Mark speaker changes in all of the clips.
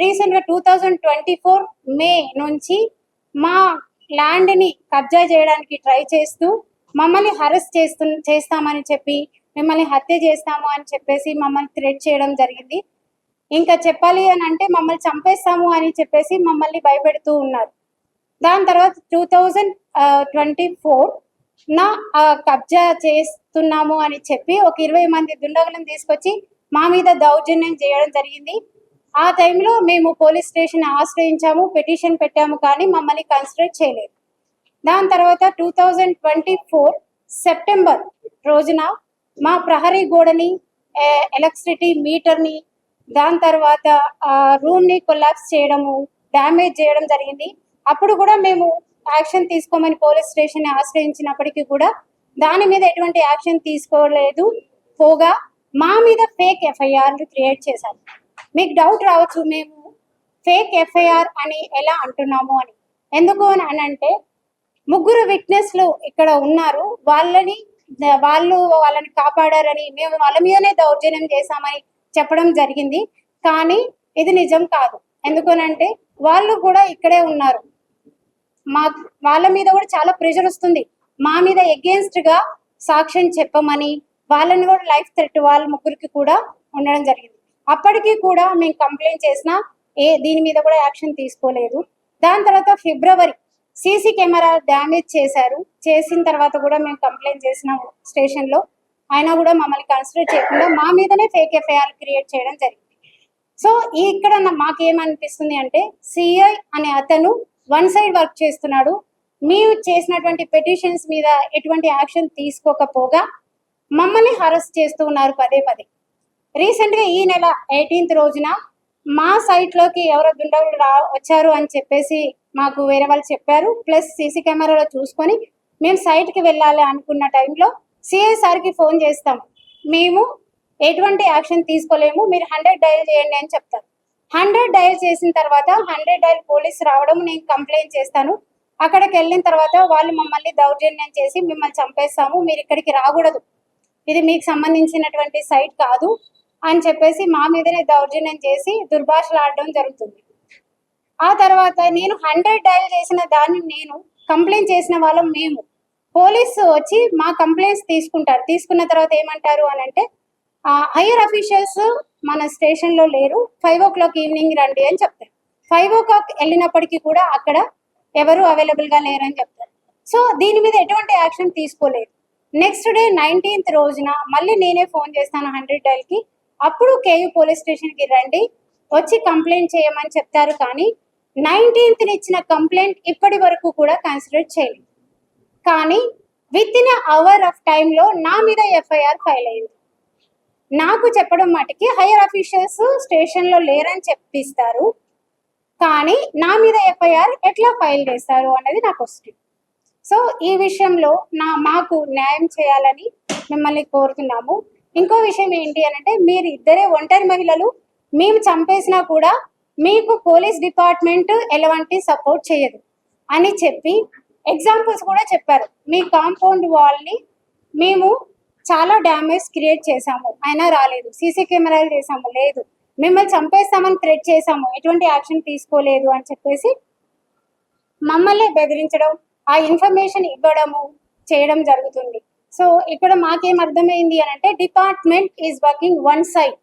Speaker 1: రీసెంట్గా 2024 మే నుంచి మా ల్యాండ్ని కబ్జా చేయడానికి ట్రై చేస్తూ మమ్మల్ని హరెస్ట్ చేస్తామని చెప్పి మిమ్మల్ని హత్య చేస్తాము అని చెప్పేసి మమ్మల్ని థ్రెట్ చేయడం జరిగింది. ఇంకా చెప్పాలి అని అంటే మమ్మల్ని చంపేస్తాము అని చెప్పేసి మమ్మల్ని భయపెడుతూ ఉన్నారు. దాని తర్వాత 2024 నా కబ్జా చేస్తున్నాము అని చెప్పి ఒక 20 మంది దుండగులను తీసుకొచ్చి మా మీద దౌర్జన్యం చేయడం జరిగింది. ఆ టైంలో మేము పోలీస్ స్టేషన్ ఆశ్రయించాము, పిటిషన్ పెట్టాము, కానీ మమ్మల్ని కన్సిడర్ చేయలేదు. దాని తర్వాత 2024 సెప్టెంబర్ రోజున మా ప్రహరీ గోడని, ఎలక్ట్రిసిటీ మీటర్ని, దాని తర్వాత రూమ్ని కొలాప్స్ చేయడము, డ్యామేజ్ చేయడం జరిగింది. అప్పుడు కూడా మేము యాక్షన్ తీసుకోమని పోలీస్ స్టేషన్ ఆశ్రయించినప్పటికీ కూడా దాని మీద ఎటువంటి యాక్షన్ తీసుకోలేదు. పోగా మా మీద ఫేక్ ఎఫ్ఐఆర్లు క్రియేట్ చేశారు. మీకు డౌట్ రావచ్చు, మేము ఫేక్ ఎఫ్ఐఆర్ అని ఎలా అంటున్నాము అని. ఎందుకు అని అంటే ముగ్గురు విట్నెస్లు ఇక్కడ ఉన్నారు, వాళ్ళని కాపాడారని, మేము వాళ్ళ మీదనే దౌర్జన్యం చేశామని చెప్పడం జరిగింది. కానీ ఇది నిజం కాదు. ఎందుకనంటే వాళ్ళు కూడా ఇక్కడే ఉన్నారు. వాళ్ళ మీద కూడా చాలా ప్రెషర్ వస్తుంది. మా మీద ఎగెయిన్స్ట్ గా సాక్ష్యం చెప్పమని, వాళ్ళని కూడా లైఫ్ థ్రెట్ వాళ్ళ ముగ్గురికి కూడా ఉండడం జరిగింది. అప్పటికీ కూడా మేము కంప్లైంట్ చేసినా దీని మీద కూడా యాక్షన్ తీసుకోలేదు. దాని తర్వాత ఫిబ్రవరి సీసీ కెమెరా డ్యామేజ్ చేశారు. చేసిన తర్వాత కూడా మేము కంప్లైంట్ చేసినాం స్టేషన్లో, అయినా కూడా మమ్మల్ని కన్సిడర్ చేయకుండా మా మీదనే ఫేక్ ఎఫ్ఐఆర్ క్రియేట్ చేయడం జరిగింది. సో ఇక్కడ మాకేమనిపిస్తుంది అంటే సిఐ అనే అతను వన్ సైడ్ వర్క్ చేస్తున్నాడు. మేము చేసినటువంటి పిటిషన్స్ మీద ఎటువంటి యాక్షన్ తీసుకోకపోగా మమ్మల్ని హరెస్ట్ చేస్తూ ఉన్నారు పదే పదే. రీసెంట్గా ఈ నెల 18th రోజున మా సైట్లోకి ఎవరో దుండగులు వచ్చారు అని చెప్పేసి మాకు వేరే వాళ్ళు చెప్పారు. ప్లస్ సీసీ కెమెరాలో చూసుకొని మేము సైట్కి వెళ్ళాలి అనుకున్న టైంలో సిఐ సార్కి ఫోన్ చేస్తాము, మేము ఎటువంటి యాక్షన్ తీసుకోలేము, మీరు 100 డయల్ చేయండి అని చెప్తారు. 100 డయల్ చేసిన తర్వాత 100 డయల్ పోలీస్ రావడం, నేను కంప్లైంట్ చేస్తాను. అక్కడికి వెళ్ళిన తర్వాత వాళ్ళు మమ్మల్ని దౌర్జన్యం చేసి మిమ్మల్ని చంపేస్తాము, మీరు ఇక్కడికి రాకూడదు, ఇది మీకు సంబంధించినటువంటి సైట్ కాదు అని చెప్పేసి మా మీదనే దౌర్జన్యం చేసి దుర్భాషలు ఆడడం జరుగుతుంది. ఆ తర్వాత నేను 100 డయల్ చేసిన దాన్ని నేను కంప్లైంట్ చేసిన వాళ్ళం మేము. పోలీసు వచ్చి మా కంప్లైంట్స్ తీసుకుంటారు. తీసుకున్న తర్వాత ఏమంటారు అని అంటే హైయర్ అఫీషియల్స్ మన స్టేషన్లో లేరు, 5 o'clock ఈవినింగ్ రండి అని చెప్తారు. 5 o'clock వెళ్ళినప్పటికీ కూడా అక్కడ ఎవరు అవైలబుల్గా లేరని చెప్తారు. సో దీని మీద ఎటువంటి యాక్షన్ తీసుకోలేదు. నెక్స్ట్ డే 19th రోజున మళ్ళీ నేనే ఫోన్ చేస్తాను 100 డయల్కి. అప్పుడు కేయూ పోలీస్ స్టేషన్కి రండి, వచ్చి కంప్లైంట్ చేయమని చెప్తారు. కానీ 19th ఇచ్చిన కంప్లైంట్ ఇప్పటి వరకు కూడా కన్సిడర్ చేయలేదు. కానీ విత్ ఇన్ అవర్ ఆఫ్ టైంలో నా మీద ఎఫ్ఐఆర్ ఫైల్ అయింది. నాకు చెప్పడం మటుకి హైయర్ అఫీషియల్స్ స్టేషన్లో లేరని చెప్పిస్తారు, కానీ నా మీద ఎఫ్ఐఆర్ ఎట్లా ఫైల్ చేస్తారు అనేది నాకు వస్తుంది. సో ఈ విషయంలో మాకు న్యాయం చేయాలని మిమ్మల్ని కోరుతున్నాము. ఇంకో విషయం ఏంటి అని అంటే మీరు ఇద్దరే ఒంటరి మహిళలు, మేము చంపేసినా కూడా మీకు పోలీస్ డిపార్ట్మెంట్ ఎలాంటి సపోర్ట్ చేయదు అని చెప్పి ఎగ్జాంపుల్స్ కూడా చెప్పారు. మీ కాంపౌండ్ వాల్ని మేము చాలా డ్యామేజ్ క్రియేట్ చేశాము, అయినా రాలేదు. సీసీ కెమెరాలు చేసాము, లేదు. మిమ్మల్ని చంపేస్తామని థ్రెట్ చేశాము, ఎటువంటి యాక్షన్ తీసుకోలేదు అని చెప్పేసి మమ్మల్ని బెదిరించడం, ఆ ఇన్ఫర్మేషన్ ఇవ్వడము చేయడం జరుగుతుంది. సో ఇక్కడ మాకేం అర్థమైంది అని అంటే department is working one side,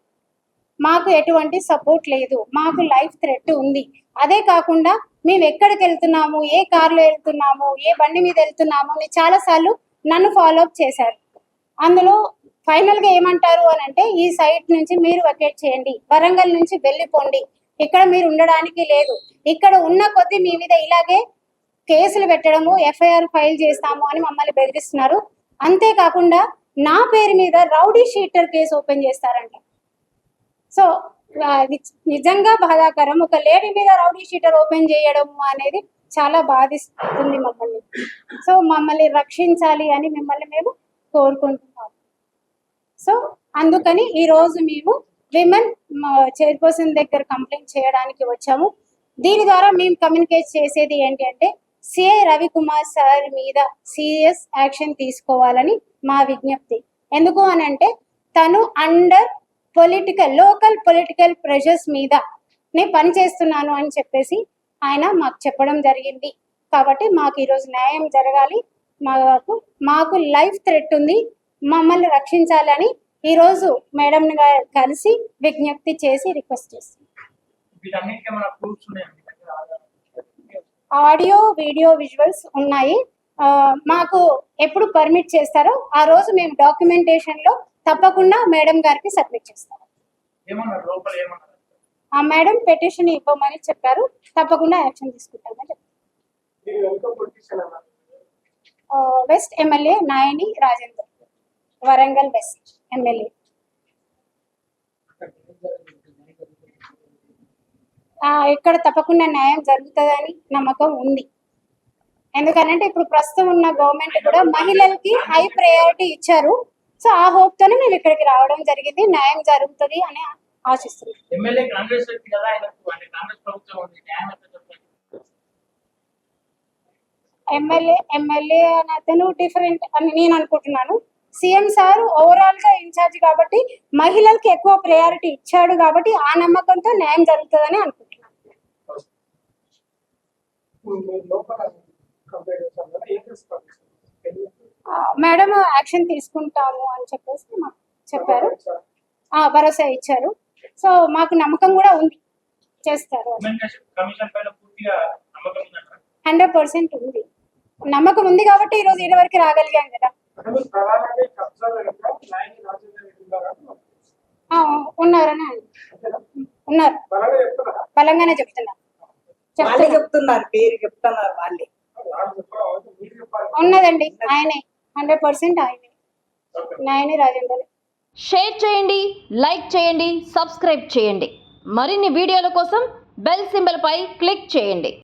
Speaker 1: మాకు ఎటువంటి సపోర్ట్ లేదు, మాకు లైఫ్ థ్రెట్ ఉంది. అదే కాకుండా మేము ఎక్కడికి వెళ్తున్నాము, ఏ కార్లో వెళ్తున్నాము, ఏ బండి మీద వెళ్తున్నాము అని చాలాసార్లు నన్ను ఫాలోఅప్ చేశారు. అందులో ఫైనల్గా ఏమంటారు అని అంటే ఈ సైట్ నుంచి మీరు వెకేట్ చేయండి, వరంగల్ నుంచి వెళ్ళిపోండి, ఇక్కడ మీరు ఉండడానికి లేదు, ఇక్కడ ఉన్న కొద్దీ మీ మీద ఇలాగే కేసులు పెట్టడము, ఎఫ్ఐఆర్ ఫైల్ చేస్తాము అని మమ్మల్ని బెదిరిస్తున్నారు. అంతేకాకుండా నా పేరు మీద రౌడీ షీటర్ కేసు ఓపెన్ చేస్తారంట. సో నిజంగా బాధాకరం. ఒక లేడీ మీద రౌడీ షీటర్ ఓపెన్ చేయడం అనేది చాలా బాధిస్తుంది మమ్మల్ని. సో మమ్మల్ని రక్షించాలి అని మిమ్మల్ని మేము కోరుకుంటున్నాము. సో అందుకని ఈరోజు మేము విమెన్ చైర్పర్సన్ దగ్గర కంప్లైంట్ చేయడానికి వచ్చాము. దీని ద్వారా మేము కమ్యూనికేట్ చేసేది ఏంటి అంటే సిఐ రవికుమార్ సార్ మీద సీరియస్ యాక్షన్ తీసుకోవాలని మా విజ్ఞప్తి. ఎందుకు అని అంటే తను అండర్ లోకల్ పొలిటికల్ ప్రెషర్స్ మీద నేను పని చేస్తున్నాను అని చెప్పేసి ఆయన మాకు చెప్పడం జరిగింది. కాబట్టి మాకు ఈరోజు న్యాయం జరగాలి, మాకు లైఫ్ థ్రెట్ ఉంది, మమ్మల్ని రక్షించాలని ఈరోజు మేడం కలిసి విజ్ఞప్తి చేసి రిక్వెస్ట్ చేస్తున్నాం. ఆడియో వీడియో విజువల్స్ ఉన్నాయి. మాకు ఎప్పుడు పర్మిట్ చేస్తారో ఆ రోజు మేము డాక్యుమెంటేషన్ లో తప్పకుండా మేడం గారికి సబ్మిట్ చేస్తాం. ఆ మేడం పెటిషన్ ఇవ్వమని చెప్పారు, తప్పకుండా యాక్షన్ తీసుకుంటామని చెప్పారు. West MLA Nayani Rajender, Warangal west MLA. ఇక్కడ తప్పకుండా న్యాయం జరుగుతుందని నమ్మకం ఉంది. ఎందుకనంటే ఇప్పుడు ప్రస్తుతం ఉన్న గవర్నమెంట్ కూడా మహిళలకి హై ప్రయారిటీ ఇచ్చారు. సో ఆ హోప్ తోనే మేము ఇక్కడికి రావడం జరిగింది. న్యాయం జరుగుతుంది అని ఆశిస్తున్నాం. ఎమ్మెల్యే అని అతను డిఫరెంట్ అని నేను అనుకుంటున్నాను. సీఎం సార్ ఓవరాల్ గా ఇన్ఛార్జ్ కాబట్టి మహిళలకి ఎక్కువ ప్రయారిటీ ఇచ్చాడు కాబట్టి ఆ నమ్మకంతో న్యాయం జరుగుతుందని అనుకుంటున్నాను. మేడం యాక్షన్ తీసుకుంటాము అని చెప్పేసి మాకు చెప్పారు, భరోసా ఇచ్చారు. సో మాకు నమ్మకం కూడా ఉంది, చేస్తారు. 100% ఉంది, నమ్మకం ఉంది కాబట్టి ఈరోజు ఇది వరకు రాగలిగాం కదా. ఉన్నారని ఉన్నారు, బలంగానే చెప్తున్నారు.
Speaker 2: పేరు చెప్తున్నారు వాళ్ళే.
Speaker 1: ఉన్నదండి ఆయనే, 100% ఆయనే, నాయని రాజేందర్.
Speaker 3: షేర్ చేయండి, లైక్ చేయండి, సబ్స్క్రైబ్ చేయండి. మరిన్ని వీడియోల కోసం బెల్ సింబల్ పై క్లిక్ చేయండి.